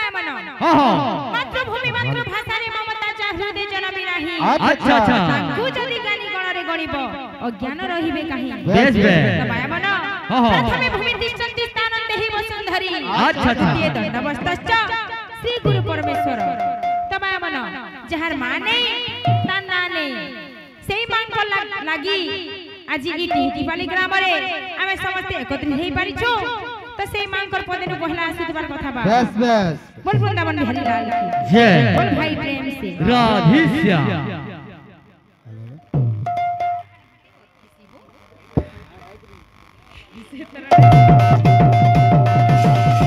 तमायमन हां हां मातृभूमि मातृभाषा रे ममता जा हृदय जनमी नाही अच्छा अच्छा ताकू जदी ज्ञानी गणरे गणिबो अज्ञान रहिबे काहे बेस बे तमायमन हां हां प्रथमे भूमि तिष्ठन्ति स्थानं देहि वसुंधरी अच्छा अच्छा ये दंडवस्तश्च श्री गुरु परमेश्वर तमायमन जहार माने ता नाने सेई मांग लागि आज ई टिहटिपाली ग्राम रे आमे समस्त एकत्रित हेई पारिछु तो सेई मांग कर पदे नु पहिला आसीतबार कथा बा बस बस बोल वृंदावन बिहारी लाल की जय बोल भाई प्रेम से राधे श्याम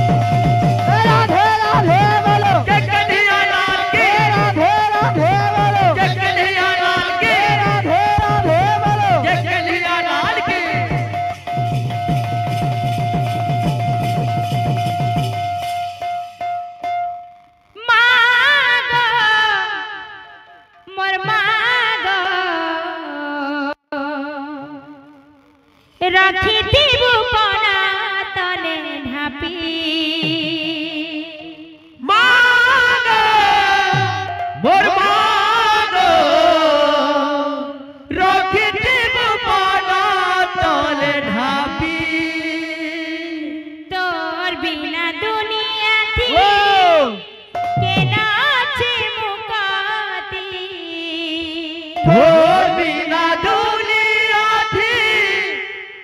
राधे राधे बोलो जय कन्हैया लाल की राधे राधे बोलो जय कन्हैया लाल की राधे राधे बोलो जय कन्हैया लाल की मागो मोर मागो राखी देबु कोना तने ढापी मागो मोर मागो रखी देव पाना तले ढापी तोर बिना दुनिया थी ओ के नाचे मुकाती तोर बिना दुनिया थी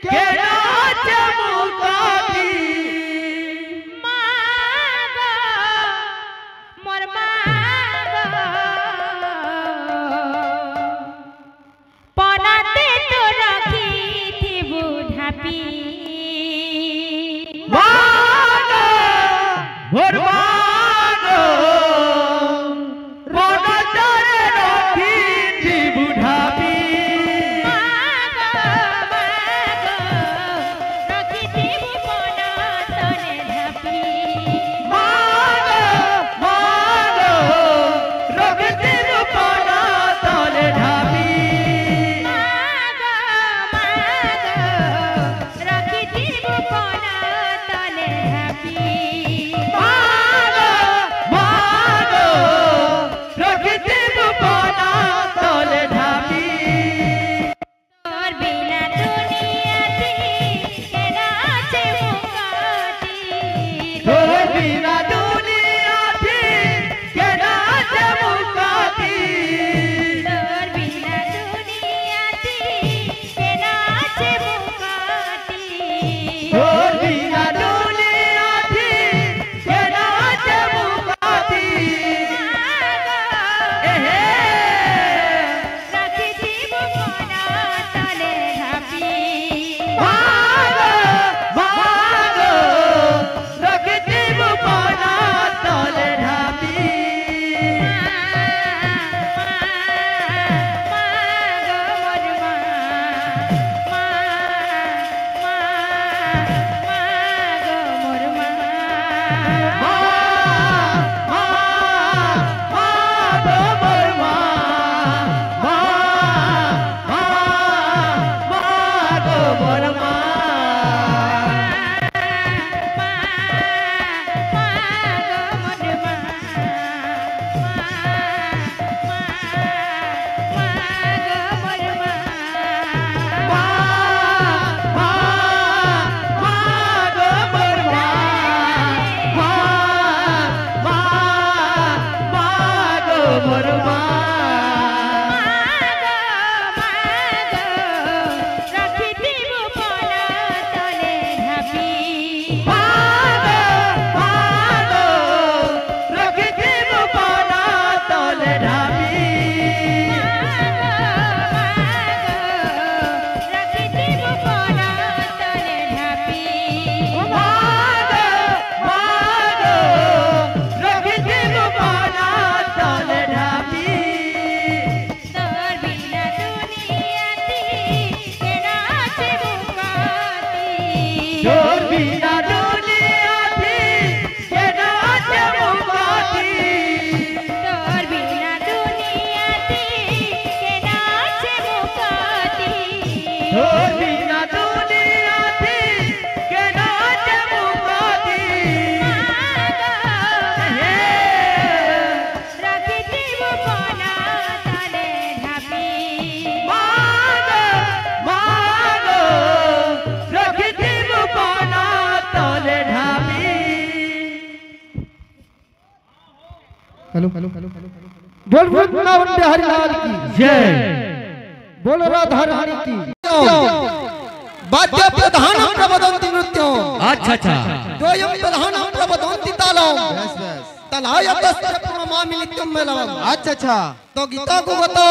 के नाच मुकाती मागो मोर मागो पनाते तो रखी थी बुढ़ापी मागो मोर मागो रोना चले रखी थी बुढ़ापी रखी थी बुपना तने ढापी मागो मागो रखी थी बुपना तले ढापी रखी थी बुपना तने ढापी मागो मागो रखी थी बुपना तले ढापी तोर बिना दुनिया थी के नाचे मुकाती तोर बिना दुनिया थी के नाच मुकाती तोर बिना दुनिया थी के नाचे मुकाती तोर बिना दुनिया थी के नाच मुकाती एहे रखी थी बुपना तने ढापी मागो मागो रखी थी बुपना तले ढापी हेलो बोल बोल वृंदावन बिहारी लाल की जय। बोल राधा रानी की वाद्य प्रधानम प्रवदन्ति नृत्यं अच्छा अच्छा द्वयं प्रधानम प्रवदन्ति तालम तलाय तस्य प्रमामि नित्यं मेलवम। अच्छा तो गीता को गतो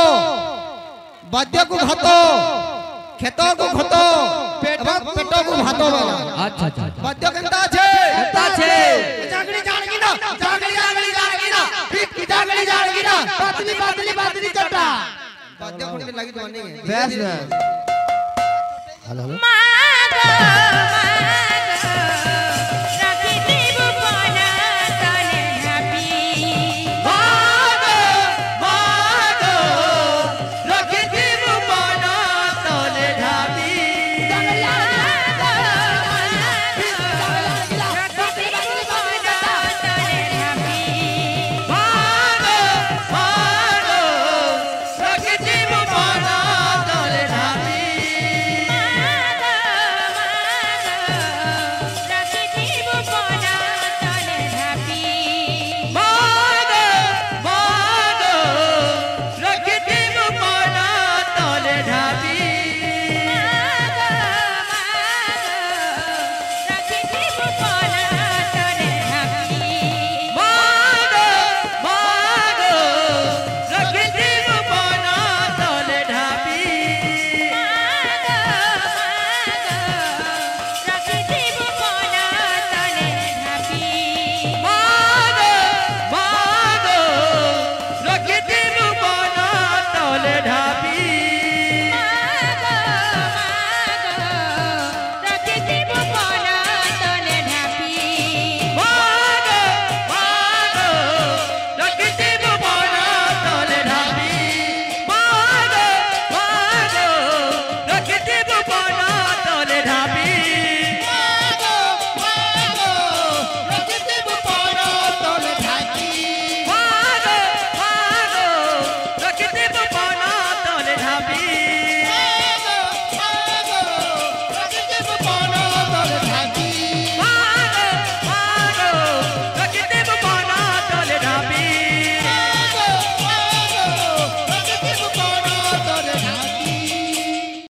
वाद्य को घतो खेतो को घतो पेटो को भातो वाला अच्छा अच्छा वाद्य केनता छे जागड़ी जागड़ी ना पीठ जागड़ी ना बादली चटा वाद्य खोटे लगी तो नहीं है। बस हेलो मागो